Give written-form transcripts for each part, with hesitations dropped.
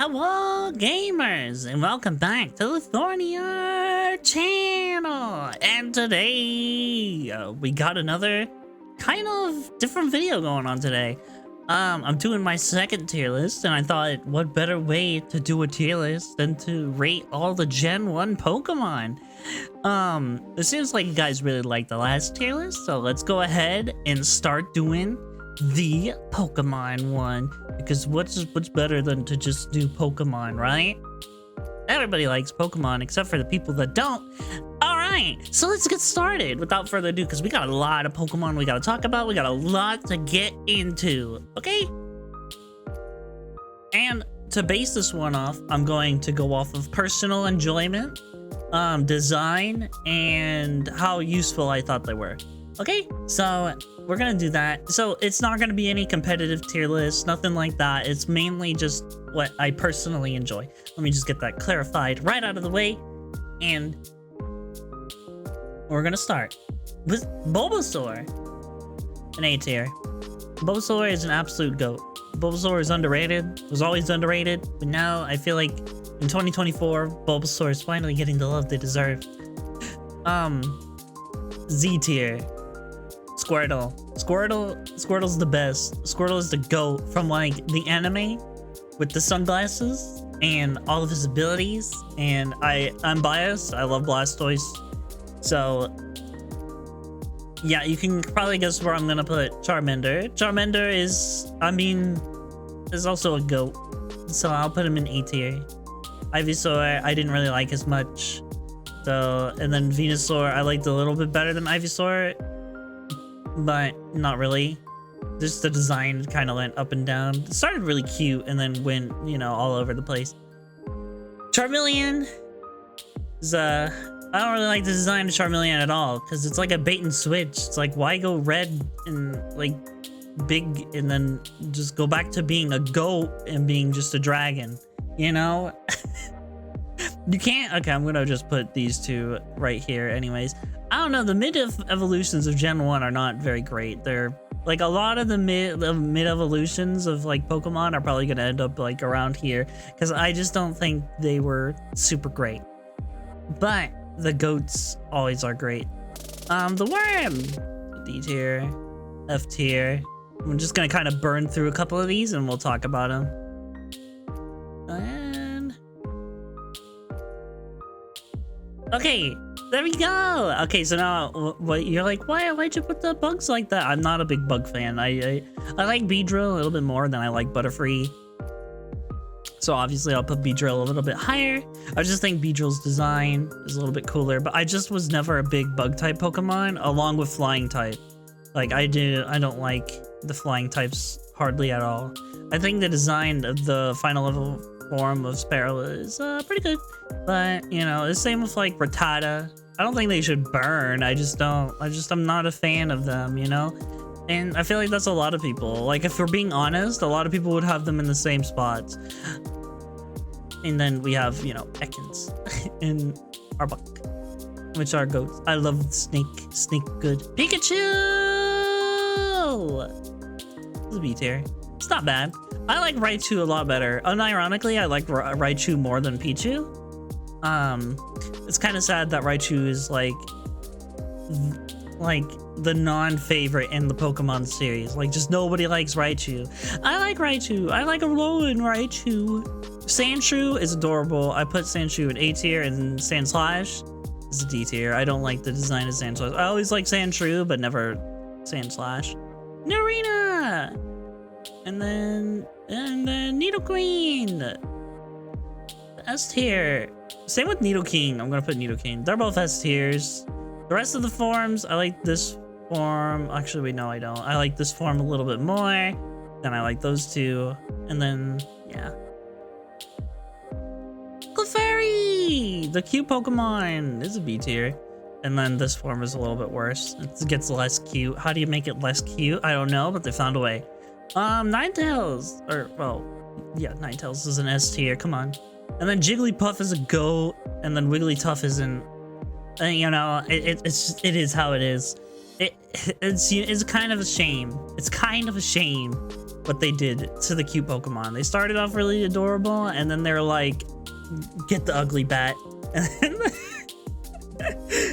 Hello gamers and welcome back to the Thornier channel, and today we got another kind of different video going on today. I'm doing my second tier list, and I thought what better way to do a tier list than to rate all the Gen 1 Pokemon. It seems like you guys really liked the last tier list, so let's go ahead and start doing the Pokemon one, because what's better than to just do Pokemon, right? Everybody likes Pokemon except for the people that don't. All right, so let's get started without further ado, because we got a lot of Pokemon we got to talk about. We got a lot to get into, okay? And to base this one off, I'm going to go off of personal enjoyment, design, and how useful I thought they were. Okay, so we're gonna do that. So it's not gonna be any competitive tier list, nothing like that. It's mainly just what I personally enjoy. Let me just get that clarified right out of the way. And we're gonna start with Bulbasaur, an A tier. Bulbasaur is an absolute GOAT. Bulbasaur is underrated, was always underrated, but now I feel like in 2024, Bulbasaur is finally getting the love they deserve. Z tier. Squirtle's the best. Squirtle is the GOAT from like the anime with the sunglasses and all of his abilities. And I'm biased. I love Blastoise. So yeah, you can probably guess where I'm gonna put Charmander. Charmander is also a GOAT. So I'll put him in A tier. Ivysaur, I didn't really like as much. So, and then Venusaur, I liked a little bit better than Ivysaur, but not really. Just the design kind of went up and down. It started really cute and then went, you know, all over the place. Charmeleon is, I don't really like the design of Charmeleon at all, because it's like a bait and switch. It's like, why go red and like big and then just go back to being a goat and being just a dragon, you know? You can't. Okay, I'm gonna just put these two right here anyways. I don't know, the mid evolutions of Gen 1 are not very great. They're like, a lot of the mid evolutions of like Pokemon are probably gonna end up like around here, because I just don't think they were super great. But the goats always are great. The worm, D tier, F tier. I'm just gonna kind of burn through a couple of these and we'll talk about them. Okay, there we go. Okay, so now what you're like, why'd you put the bugs like that? I'm not a big bug fan. I like Beedrill a little bit more than I like Butterfree. So obviously I'll put Beedrill a little bit higher. I just think Beedrill's design is a little bit cooler, but I just was never a big bug type Pokemon along with flying type. Like I don't like the flying types hardly at all. I think the design of the final level form of Sparrow is pretty good, but you know, the same with like Rattata. I don't think they should burn. I'm not a fan of them, you know? And I feel like that's a lot of people. Like, if we're being honest, a lot of people would have them in the same spots. And then we have, you know, Ekans and Arbok, which are goats. I love Snake good. Pikachu! This is a B tier. It's not bad. I like Raichu a lot better. Unironically, I like Raichu more than Pichu. It's kind of sad that Raichu is like the non-favorite in the Pokemon series. Like, just nobody likes Raichu. I like Raichu. I like Alolan Raichu. Sandshrew is adorable. I put Sandshrew in A tier, and Sandslash is a D tier. I don't like the design of Sandslash. I always like Sandshrew, but never Sandslash. Nurina! And then Nidoqueen, S tier. Same with Nidoking. I'm gonna put Nidoking. They're both S tiers. The rest of the forms, I like this form. Actually, wait, no, I don't. I like this form a little bit more than I like those two. And then, yeah. Clefairy, the cute Pokemon, is a B tier. And then this form is a little bit worse. It gets less cute. How do you make it less cute? I don't know, but they found a way. Ninetales, or, well, yeah, Ninetales is an S tier, come on. And then Jigglypuff is a GOAT, and then Wigglytuff isn't, you know, it is how it is. It's kind of a shame. It's kind of a shame what they did to the cute Pokemon. They started off really adorable, and then they're like, get the ugly bat.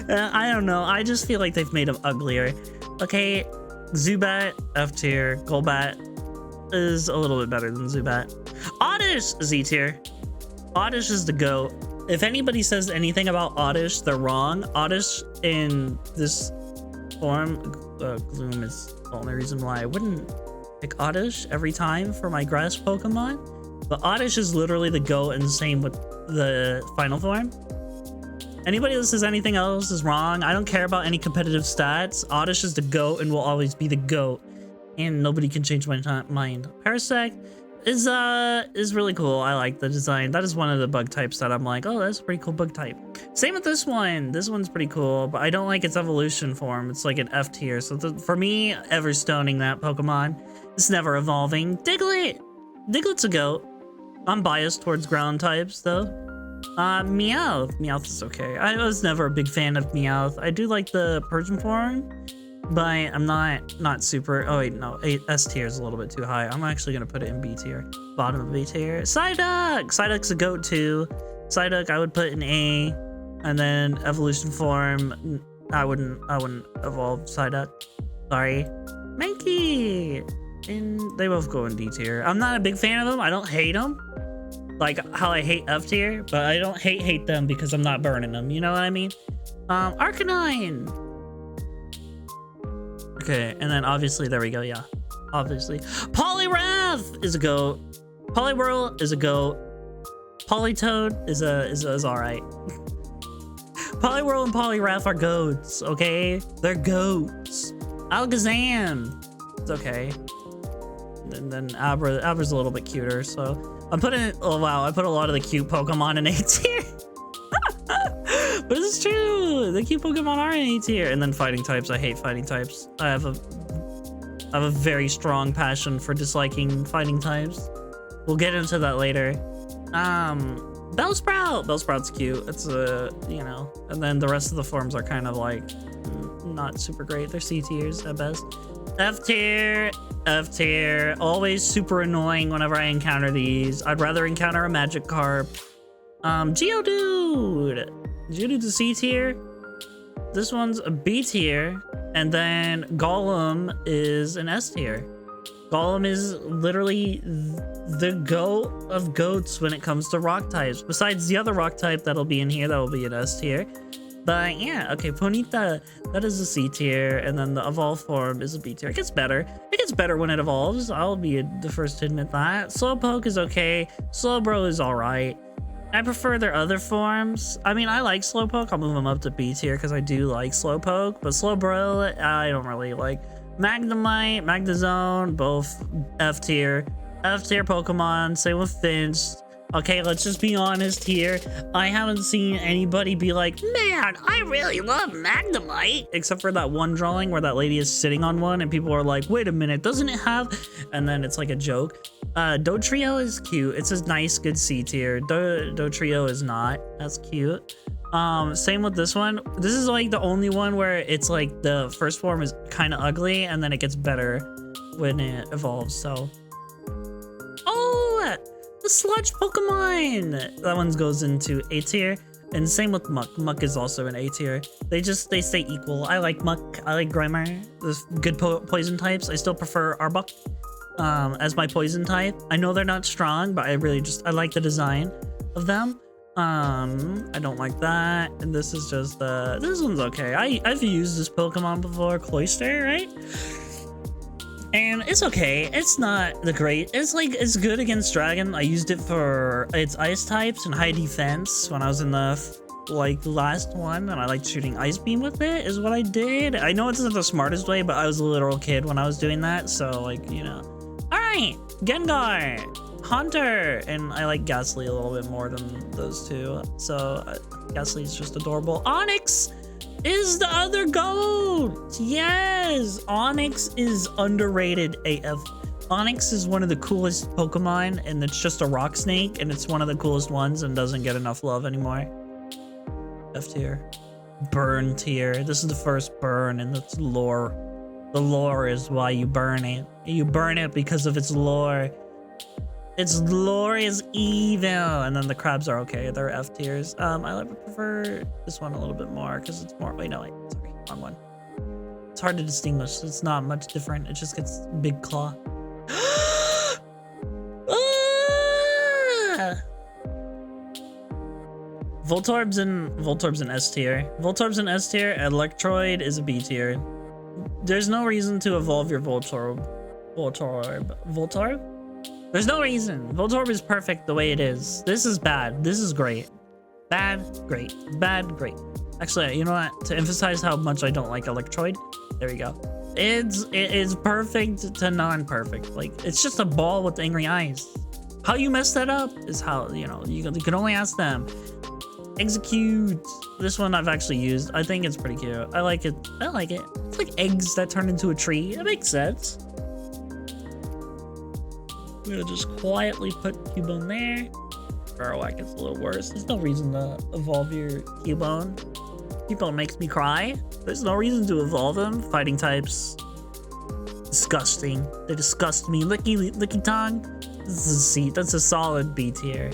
I don't know. I just feel like they've made them uglier. Okay, Zubat, F tier. Golbat is a little bit better than Zubat. Oddish, Z tier. Oddish is the GOAT. If anybody says anything about Oddish, they're wrong. Oddish in this form, Gloom is the only reason why I wouldn't pick Oddish every time for my grass Pokemon. But Oddish is literally the GOAT, and the same with the final form. Anybody that says anything else is wrong. I don't care about any competitive stats. Oddish is the GOAT and will always be the GOAT. And nobody can change my mind. Parasect is really cool. I like the design. That is one of the bug types that I'm like, oh, that's a pretty cool bug type. Same with this one. This one's pretty cool, but I don't like its evolution form. It's like an F tier. So for me, Everstoning that Pokemon. It's never evolving. Diglett! Diglett's a GOAT. I'm biased towards ground types though. Meowth. Meowth is okay. I was never a big fan of Meowth. I do like the Persian form, but I'm not super. Oh wait, no, S tier is a little bit too high. I'm actually gonna put it in B tier, bottom of B tier. Psyduck. Psyduck's a GOAT too. Psyduck I would put in A, and then evolution form I wouldn't evolve Psyduck. Sorry. Mankey. And they both go in D tier. I'm not a big fan of them. I don't hate them. Like how I hate F tier, but I don't hate them because I'm not burning them. You know what I mean? Arcanine. Okay, and then obviously there we go. Yeah, obviously Poliwrath is a GOAT. Poliwhirl is a GOAT. Politoed is all right. Poliwhirl and Poliwrath are GOATs. Okay, they're GOATs. Alakazam. It's okay. And then Abra's a little bit cuter, so. I'm putting, oh wow, I put a lot of the cute Pokemon in A tier. But it's true, the cute Pokemon are in A tier. And then fighting types, I hate fighting types. I have a very strong passion for disliking fighting types. We'll get into that later. Bellsprout. Bellsprout's cute. It's you know, and then the rest of the forms are kind of like not super great. They're C tiers at best. F tier. F tier. Always super annoying whenever I encounter these. I'd rather encounter a Magikarp. Geodude. Geodude's a C tier. This one's a B tier. And then Golem is an S tier. Golem is literally the GOAT of GOATs when it comes to rock types. Besides the other rock type that'll be in here, that will be an S tier. But yeah, okay, Ponyta, that is a C tier, and then the evolved form is a B tier. It gets better. It gets better when it evolves. I'll be the first to admit that. Slowpoke is okay. Slowbro is all right. I prefer their other forms. I mean, I like Slowpoke. I'll move them up to B tier because I do like Slowpoke, but Slowbro, I don't really like. Magnemite, Magnezone, both F tier. F tier Pokemon, same with Finch. Okay, let's just be honest here. I haven't seen anybody be like, man, I really love Magnemite. Except for that one drawing where that lady is sitting on one and people are like, wait a minute, doesn't it have? And then it's like a joke. Dotrio is cute. It's a nice, good C tier. Dotrio is not. That's cute. Same with this one. This is like the only one where it's like the first form is kind of ugly and then it gets better when it evolves, so. Oh! The sludge Pokemon! That one goes into A tier. And same with Muck. Muck is also an A tier. They stay equal. I like Muck. I like Grimer. There's good poison types. I still prefer Arbok as my poison type. I know they're not strong, but I like the design of them. I don't like that. And this is just this one's okay. I've used this Pokemon before, Cloyster, right? And it's okay. It's not the great. It's good against Dragon. I used it for its ice types and high defense when I was in the last one, and I liked shooting Ice Beam with it is what I did. I know it's not the smartest way, but I was a literal kid when I was doing that, so like, you know. All right, Gengar, Haunter, and I like Ghastly a little bit more than those two. So Ghastly is just adorable. Onix is the other GOAT. Yes, Onix is underrated AF. Onix is one of the coolest Pokemon, and it's just a rock snake, and it's one of the coolest ones and doesn't get enough love anymore. F tier. Burn tier. This is the first burn in its lore. The lore is why you burn it. You burn it because of its lore. Its lore is evil. And then the crabs are okay. They're F tiers. I prefer this one a little bit more because it's more. Wait, no, wait. Sorry, wrong one. It's hard to distinguish. It's not much different. It just gets big claw. Voltorb's in S tier. Voltorb's in S tier. Electroid is a B tier. There's no reason to evolve your Voltorb. Voltorb? There's no reason. Voltorb is perfect the way it is. This is bad. This is great. Bad, great. Bad, great. Actually, you know what? To emphasize how much I don't like Electroid, there we go. It is perfect to non-perfect. Like, it's just a ball with angry eyes. How you mess that up is how, you know, you can only ask them. Execute. This one I've actually used. I think it's pretty cute. I like it. I like it. It's like eggs that turn into a tree. It makes sense. I'm gonna just quietly put Cubone there. Ferroac is a little worse. There's no reason to evolve your Cubone. Cubone makes me cry. There's no reason to evolve them. Fighting types. Disgusting. They disgust me. Licky tongue. This is a C. That's a solid B tier.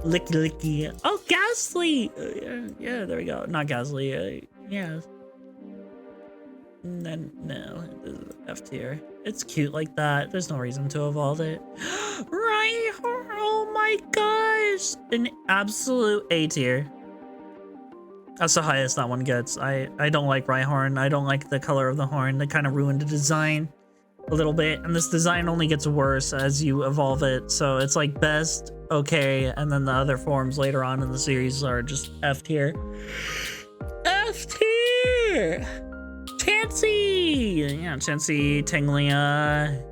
Licky. Oh, Ghastly! Yeah, there we go. Not Ghastly. Yeah. Then, no. This is F tier. It's cute like that. There's no reason to evolve it. Right? Oh my gosh! An absolute A tier. That's the highest that one gets. I don't like Rhyhorn. I don't like the color of the horn. They kind of ruined the design a little bit. And this design only gets worse as you evolve it. So it's like best, okay, and then the other forms later on in the series are just F tier. F tier! Chansey! Yeah, Chansey, Tanglia,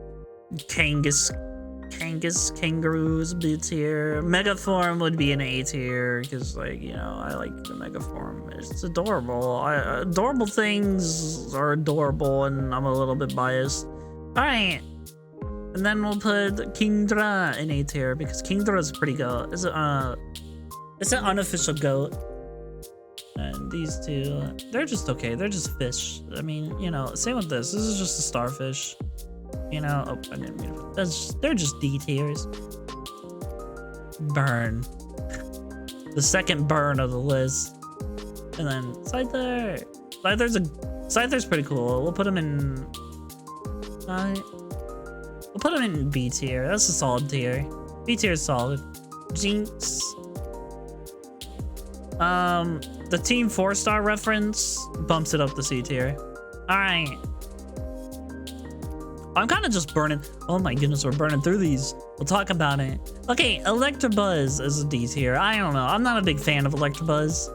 Kangaroos, B tier. Megaform would be an A tier, because, like, you know, I like the Megaform. It's adorable. Adorable things are adorable, and I'm a little bit biased. Alright. And then we'll put Kingdra in A tier, because Kingdra is pretty good. It's an unofficial goat. And these two, they're just okay. They're just fish. I mean, you know, same with this. This is just a starfish. You know, oh, I didn't mean to, they're just D tiers. Burn. The second burn of the list. And then Scyther. Scyther's pretty cool. We'll put him in. We'll put him in B tier. That's a solid tier. B tier is solid. Jinx. The Team 4-star reference bumps it up to C tier. Alright. I'm kind of just burning. Oh my goodness, we're burning through these. We'll talk about it. Okay, Electabuzz is a D tier. I don't know. I'm not a big fan of Electabuzz.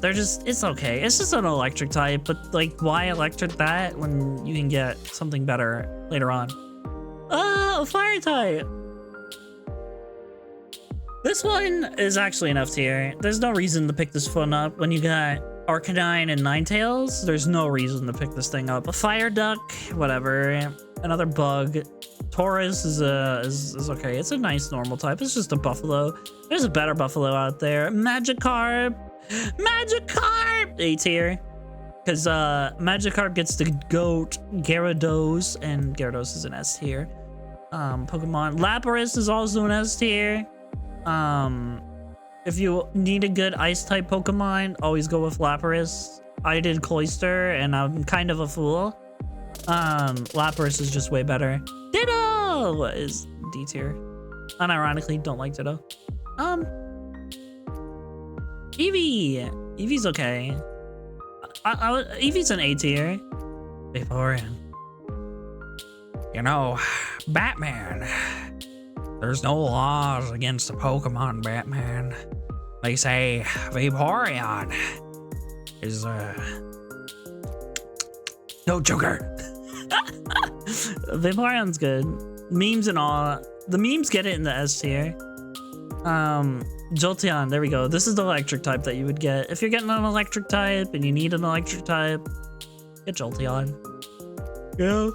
They're just, it's okay. It's just an electric type, but like, why electric that when you can get something better later on? Oh, fire type. This one is actually an F tier. There's no reason to pick this one up when you got Arcanine and Ninetales. There's no reason to pick this thing up. A Fire Duck, whatever. Another bug. Taurus is okay. It's a nice normal type. It's just a buffalo. There's a better buffalo out there. Magikarp. A tier. Because Magikarp gets the goat Gyarados, and Gyarados is an S tier. Pokemon. Lapras is also an S tier. If you need a good ice type Pokemon, always go with Lapras. I did Cloyster and I'm kind of a fool. Lapras is just way better. Ditto is D tier. Unironically, don't like Ditto. Eevee. Eevee's okay. Eevee's an A tier. Vaporeon. You know, Batman. There's no laws against the Pokemon, Batman. They say Vaporeon is no joker. Vaporeon's good. Memes and all. The memes get it in the S tier. Jolteon, there we go. This is the electric type that you would get. If you're getting an electric type and you need an electric type, get Jolteon. Yeah.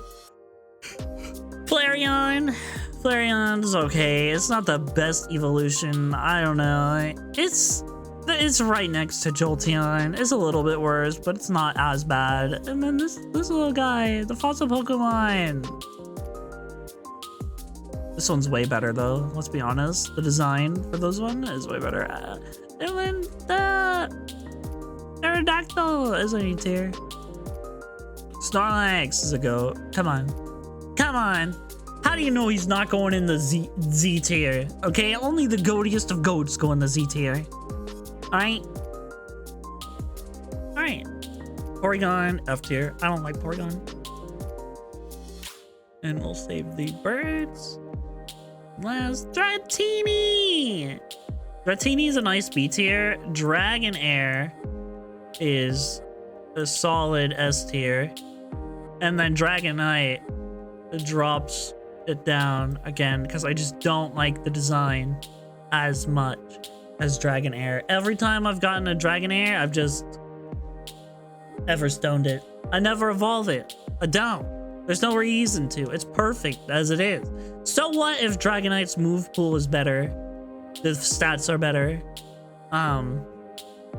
Flareon. Flareon's okay. It's not the best evolution. I don't know. It's It's right next to Jolteon. It's a little bit worse, but it's not as bad. And then this little guy, the fossil Pokemon. This one's way better though, let's be honest. The design for this one is way better. And then the Aerodactyl is an E tier. Snorlax is a goat. Come on. Come on. How do you know he's not going in the Z tier? Okay, only the goatiest of goats go in the Z tier. Alright. Alright. Porygon, F tier. I don't like Porygon. And we'll save the birds. Last, Dratini! Dratini is a nice B tier. Dragonair is a solid S tier. And then Dragonite drops it down again because I just don't like the design as much as Dragonair. Every time I've gotten a Dragonair, I've just Everstoned it. I never evolve it. I don't. There's no reason to. It's perfect as it is. So what if Dragonite's move pool is better? The stats are better. I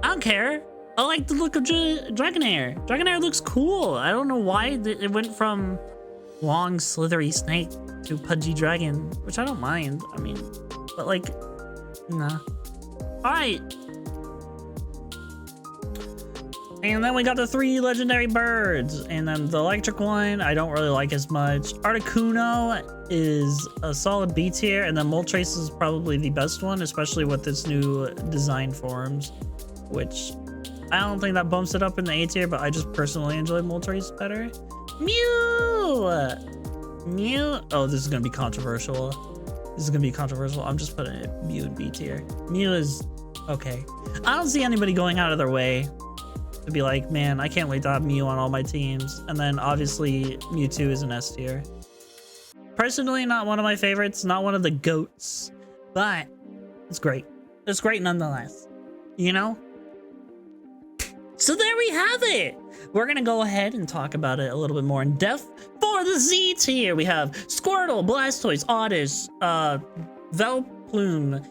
don't care. I like the look of Dragonair. Dragonair looks cool. I don't know why it went from long slithery snake to pudgy dragon, which I don't mind. I mean, but like, nah. All right. And then we got the 3 legendary birds. And then the electric one, I don't really like as much. Articuno is a solid B tier. And then Moltres is probably the best one, especially with its new design forms, which I don't think that bumps it up in the A tier, but I just personally enjoy Moltres better. Mew! Mew. Oh, this is going to be controversial. This is going to be controversial. I'm just putting it Mew in B tier. Mew is okay. I don't see anybody going out of their way to be like, man, I can't wait to have Mew on all my teams. And then obviously Mewtwo is an S tier. Personally, not one of my favorites, not one of the goats, but it's great. It's great nonetheless, you know? So there we have it. We're gonna go ahead and talk about it a little bit more in depth. For the Z tier, we have Squirtle, Blastoise, Oddish, Velplume,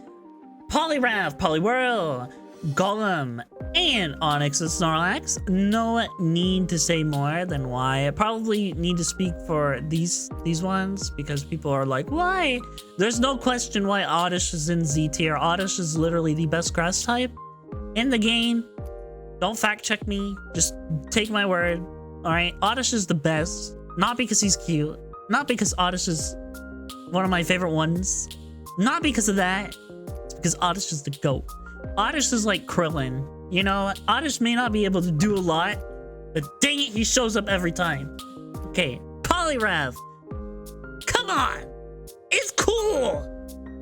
Poliwrath, Poliwhirl, Golem, and Onix and Snorlax. No need to say more than why. I probably need to speak for these ones because people are like, why? There's no question why Oddish is in Z tier. Oddish is literally the best grass type in the game. Don't fact check me. Just take my word. All right. Oddish is the best. Not because he's cute. Not because Oddish is one of my favorite ones. Not because of that. It's because Oddish is the GOAT. Oddish is like Krillin. You know, Oddish may not be able to do a lot, but dang it, he shows up every time. Okay. Poliwrath. Come on. It's cool.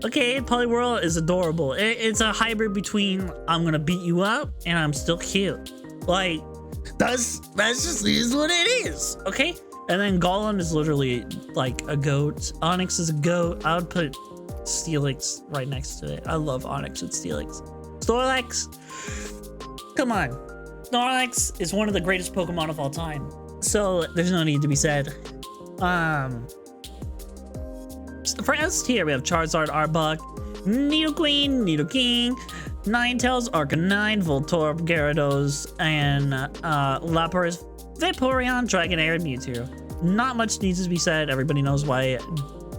Okay, Poliwhirl is adorable. It's a hybrid between I'm gonna beat you up and I'm still cute. Like, that's just is what it is. Okay? And then Golem is literally like a goat. Onix is a goat. I would put Steelix right next to it. I love Onix and Steelix. Snorlax. Come on. Snorlax is one of the greatest Pokemon of all time. So there's no need to be said. For S tier, we have Charizard, Arbok, Nidoqueen, Nidoking, Ninetales, Arcanine, Voltorb, Gyarados, and Lapras, Vaporeon, Dragonair, and Mewtwo. Not much needs to be said. Everybody knows why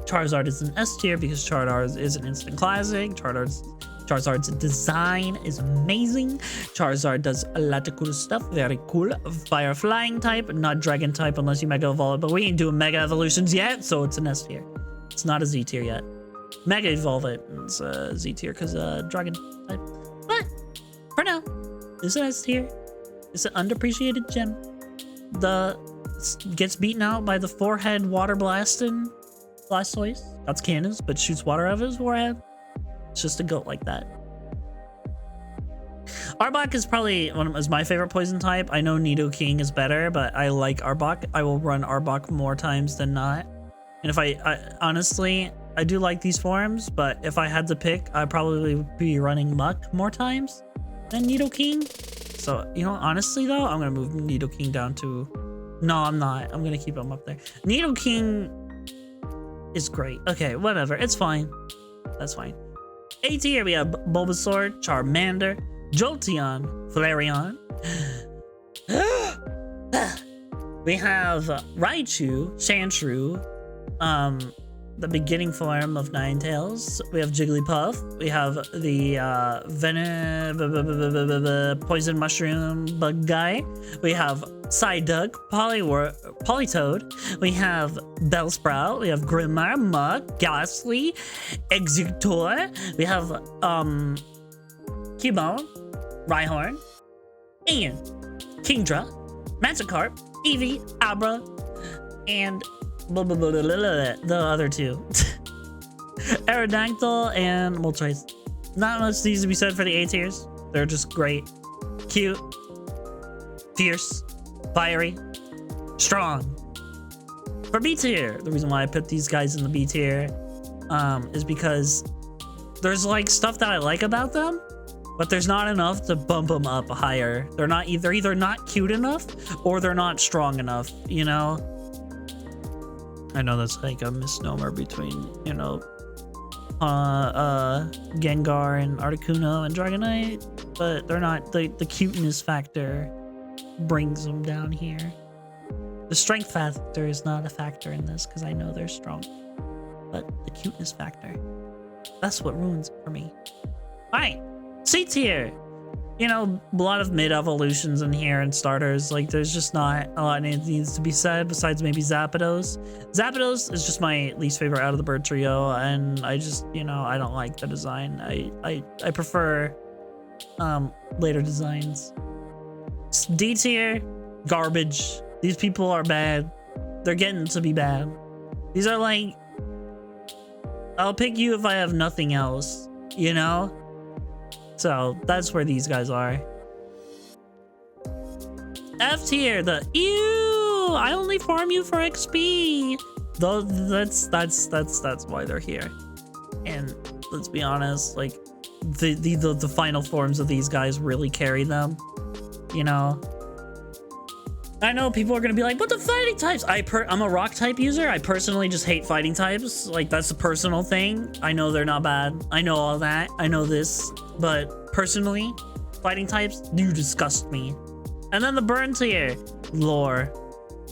Charizard is an S tier because Charizard is an instant classic. Charizard's design is amazing. Charizard does a lot of cool stuff. Very cool. Fire flying type, not dragon type unless you mega evolve, but we ain't doing mega evolutions yet, so it's an S tier. It's not a Z tier yet. Mega evolve it. It's a Z tier because dragon type. But for now, it's an S tier. It's an underappreciated gem. Gets beaten out by the forehead water blasting Blastoise. That's Candace, but shoots water out of his forehead. It's just a goat like that. Arbok is probably is my favorite poison type. I know Nidoking is better, but I like Arbok. I will run Arbok more times than not. And if I honestly, I do like these forms, but if I had to pick, I'd probably be running Muck more times than Nidoking. So, you know, honestly though, I'm gonna move Nidoking down to, no, I'm not. I'm gonna keep him up there. Nidoking is great. Okay, whatever, it's fine. That's fine. A tier, we have Bulbasaur, Charmander, Jolteon, Flareon. We have Raichu, Sandshrew, the beginning form of Ninetales. We have Jigglypuff. We have the poison mushroom bug guy. We have Psyduck, Politoed. We have Bellsprout. We have Grimmar, Muk, Ghastly, Executor. We have Cubone, Rhyhorn, and Kingdra, Magikarp, Eevee, Abra, and the other two. Aerodactyl and Moltres. Not much needs to be said for the A tiers. They're just great. Cute. Fierce. Fiery. Strong. For B tier, the reason why I put these guys in the B tier is because there's like stuff that I like about them, but there's not enough to bump them up higher. They're either not cute enough or they're not strong enough, you know? I know that's like a misnomer between, you know, Gengar and Articuno and Dragonite, but they're not, the cuteness factor brings them down here. The strength factor is not a factor in this because I know they're strong, but the cuteness factor, that's what ruins it for me. All right, C tier. You know, a lot of mid-evolutions in here and starters. Like, there's just not a lot that needs to be said besides maybe Zapdos. Zapdos is just my least favorite out of the bird trio, and I just, you know, I don't like the design. I prefer later designs. D tier, garbage. These people are bad. They're getting to be bad. These are like, I'll pick you if I have nothing else, you know? So that's where these guys are. F tier, the ew, I only farm you for XP. Though that's why they're here. And let's be honest, like the final forms of these guys really carry them. You know, I know people are gonna be like, but the fighting types. I'm a rock type user. I personally just hate fighting types. Like, that's a personal thing. I know they're not bad. I know all that. I know this. But personally, fighting types do disgust me. And then the burn tier, lore,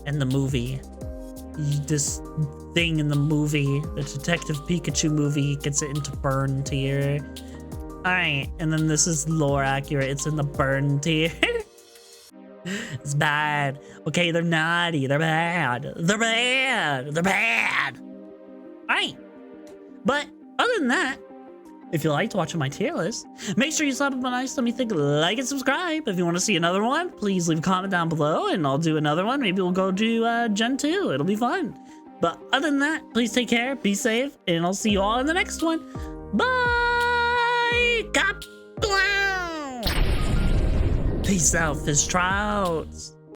and the movie. This thing in the movie, the Detective Pikachu movie, gets it into burn tier. All right, and then this is lore accurate. It's in the burn tier. It's bad. Okay, they're naughty. They're bad. They're bad. They're bad. All right, but other than that, if you liked watching my tier list, make sure you slap up a nice tummy thick like and subscribe. If you want to see another one, please leave a comment down below and I'll do another one. Maybe we'll go do Gen 2. It'll be fun. But other than that, please take care, be safe, and I'll see you all in the next one. Bye! Peace out, fish trouts.